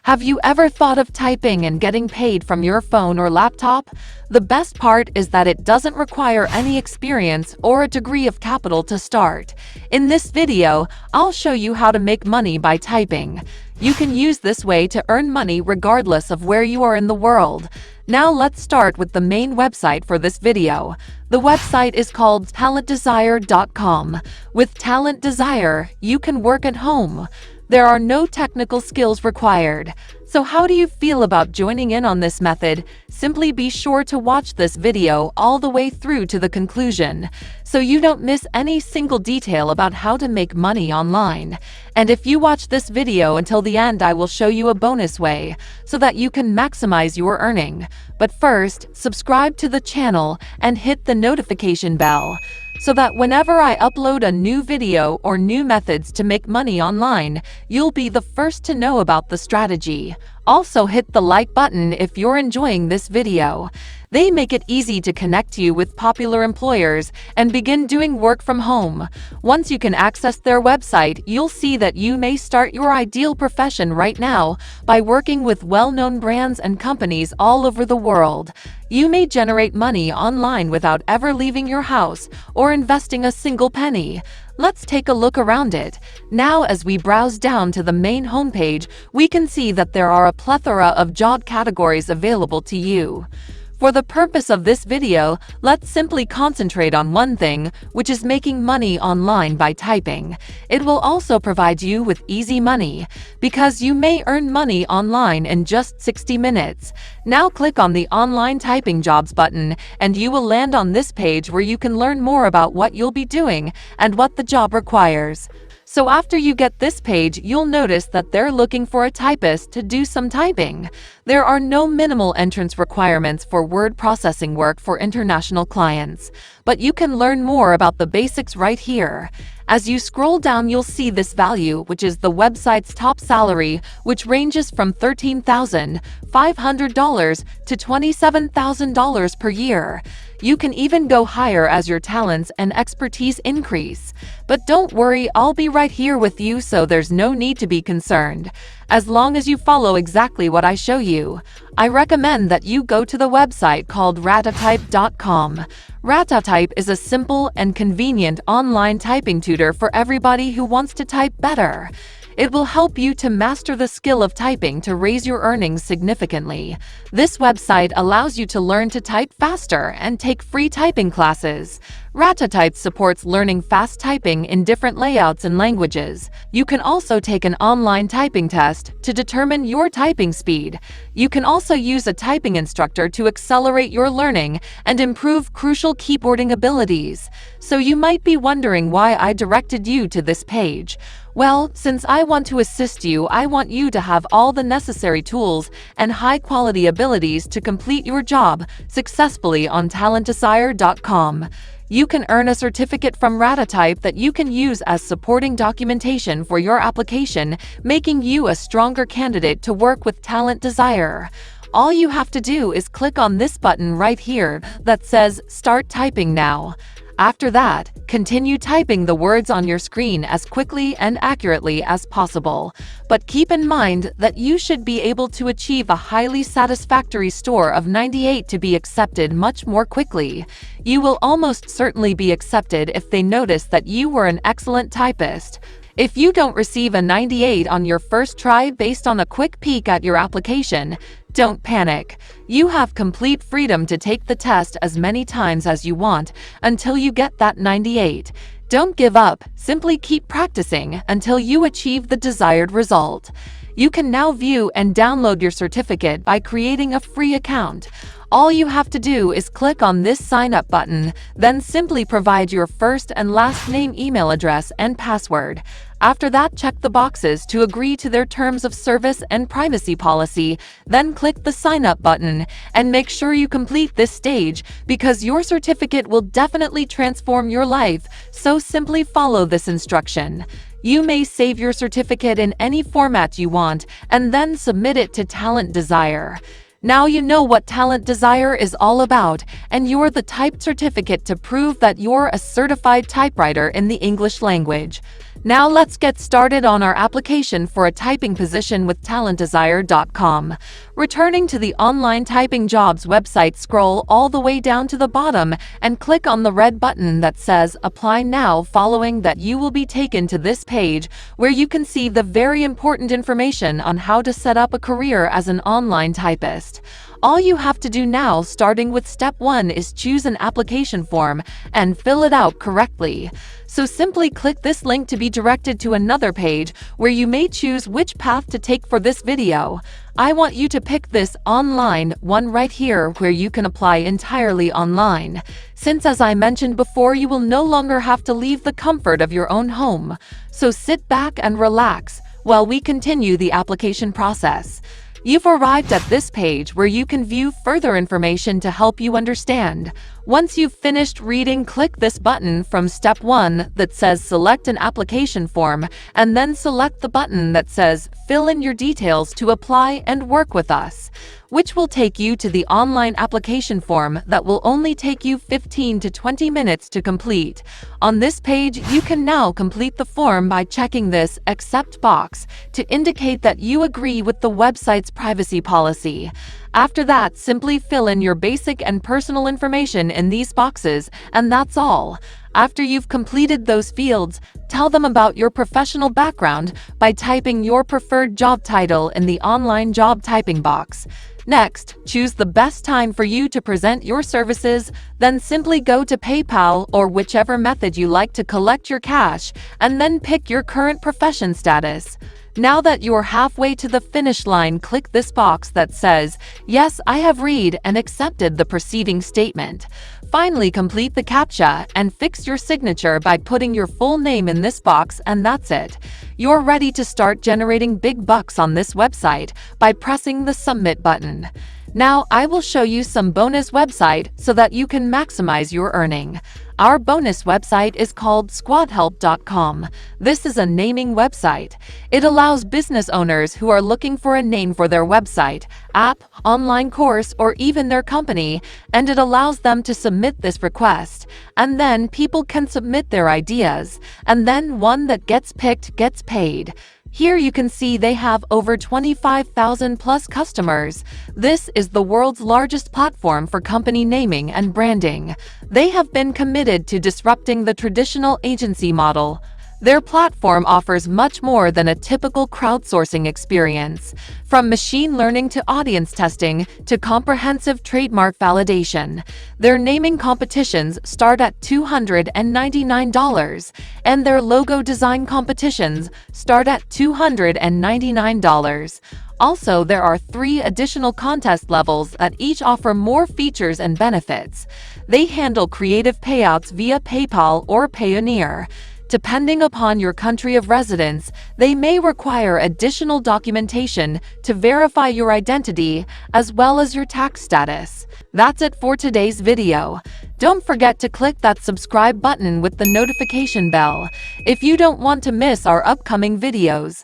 Have you ever thought of typing and getting paid from your phone or laptop? The best part is that it doesn't require any experience or a degree of capital to start. In this video, I'll show you how to make money by typing. You can use this way to earn money regardless of where you are in the world. Now let's start with the main website for this video. The website is called talentdesire.com. With Talent Desire, you can work at home. There are no technical skills required. So how do you feel about joining in on this method? Simply be sure to watch this video all the way through to the conclusion, so you don't miss any single detail about how to make money online. And if you watch this video until the end, I will show you a bonus way, so that you can maximize your earning. But first, subscribe to the channel and hit the notification bell, so that whenever I upload a new video or new methods to make money online, you'll be the first to know about the strategy. Also hit the like button if you're enjoying this video. They make it easy to connect you with popular employers and begin doing work from home. Once you can access their website, you'll see that you may start your ideal profession right now by working with well-known brands and companies all over the world. You may generate money online without ever leaving your house or investing a single penny. Let's take a look around it. Now, as we browse down to the main homepage, we can see that there are a plethora of job categories available to you. For the purpose of this video, let's simply concentrate on one thing, which is making money online by typing. It will also provide you with easy money, because you may earn money online in just 60 minutes. Now click on the Online Typing Jobs button, and you will land on this page where you can learn more about what you'll be doing and what the job requires. So after you get this page, you'll notice that they're looking for a typist to do some typing. There are no minimal entrance requirements for word processing work for international clients, but you can learn more about the basics right here. As you scroll down, you'll see this value, which is the website's top salary, which ranges from $13,500 to $27,000 per year. You can even go higher as your talents and expertise increase. But don't worry, I'll be right here with you, so there's no need to be concerned. As long as you follow exactly what I show you. I recommend that you go to the website called ratatype.com. Ratatype is a simple and convenient online typing tutor for everybody who wants to type better. It will help you to master the skill of typing to raise your earnings significantly. This website allows you to learn to type faster and take free typing classes. Ratatype supports learning fast typing in different layouts and languages. You can also take an online typing test to determine your typing speed. You can also use a typing instructor to accelerate your learning and improve crucial keyboarding abilities. So you might be wondering why I directed you to this page. Well, since I want to assist you, I want you to have all the necessary tools and high-quality abilities to complete your job successfully on talentdesire.com. You can earn a certificate from Ratatype that you can use as supporting documentation for your application, making you a stronger candidate to work with Talent Desire. All you have to do is click on this button right here that says Start Typing Now. After that, continue typing the words on your screen as quickly and accurately as possible. But keep in mind that you should be able to achieve a highly satisfactory score of 98 to be accepted much more quickly. You will almost certainly be accepted if they notice that you were an excellent typist. If you don't receive a 98 on your first try based on a quick peek at your application, don't panic. You have complete freedom to take the test as many times as you want until you get that 98. Don't give up, simply keep practicing until you achieve the desired result. You can now view and download your certificate by creating a free account. All you have to do is click on this sign up button, then simply provide your first and last name, email address, and password. After that, check the boxes to agree to their terms of service and privacy policy, then click the sign up button and make sure you complete this stage, because your certificate will definitely transform your life, so simply follow this instruction. You may save your certificate in any format you want and then submit it to Talent Desire. Now you know what Talent Desire is all about, and you're the typed certificate to prove that you're a certified typewriter in the English language. Now let's get started on our application for a typing position with talentdesire.com. Returning to the online typing jobs website, scroll all the way down to the bottom and click on the red button that says Apply Now. Following that, you will be taken to this page where you can see the very important information on how to set up a career as an online typist. All you have to do now, starting with step 1, is choose an application form and fill it out correctly. So simply click this link to be directed to another page where you may choose which path to take for this video. I want you to pick this online one right here, where you can apply entirely online, since, as I mentioned before, you will no longer have to leave the comfort of your own home. So sit back and relax while we continue the application process. You've arrived at this page where you can view further information to help you understand. Once you've finished reading, click this button from step 1 that says Select an application form, and then select the button that says Fill in your details to apply and work with us, which will take you to the online application form that will only take you 15 to 20 minutes to complete. On this page, you can now complete the form by checking this Accept box to indicate that you agree with the website's privacy policy. After that, simply fill in your basic and personal information in these boxes, and that's all. After you've completed those fields, tell them about your professional background by typing your preferred job title in the online job typing box. Next, choose the best time for you to present your services, then simply go to PayPal or whichever method you like to collect your cash, and then pick your current profession status. Now that you're halfway to the finish line, click this box that says, Yes, I have read and accepted the preceding statement. Finally, complete the CAPTCHA and fix your signature by putting your full name in this box, and that's it. You're ready to start generating big bucks on this website by pressing the Submit button. Now, I will show you some bonus website so that you can maximize your earning. Our bonus website is called squadhelp.com. This is a naming website. It allows business owners who are looking for a name for their website, app, online course, or even their company, and it allows them to submit this request. And then people can submit their ideas, and then one that gets picked gets paid. Here you can see they have over 25,000 plus customers. This is the world's largest platform for company naming and branding. They have been committed to disrupting the traditional agency model. Their platform offers much more than a typical crowdsourcing experience, from machine learning to audience testing to comprehensive trademark validation. Their naming competitions start at $299, and their logo design competitions start at $299. Also, there are 3 additional contest levels that each offer more features and benefits. They handle creative payouts via PayPal or Payoneer. Depending upon your country of residence, they may require additional documentation to verify your identity as well as your tax status. That's it for today's video. Don't forget to click that subscribe button with the notification bell if you don't want to miss our upcoming videos.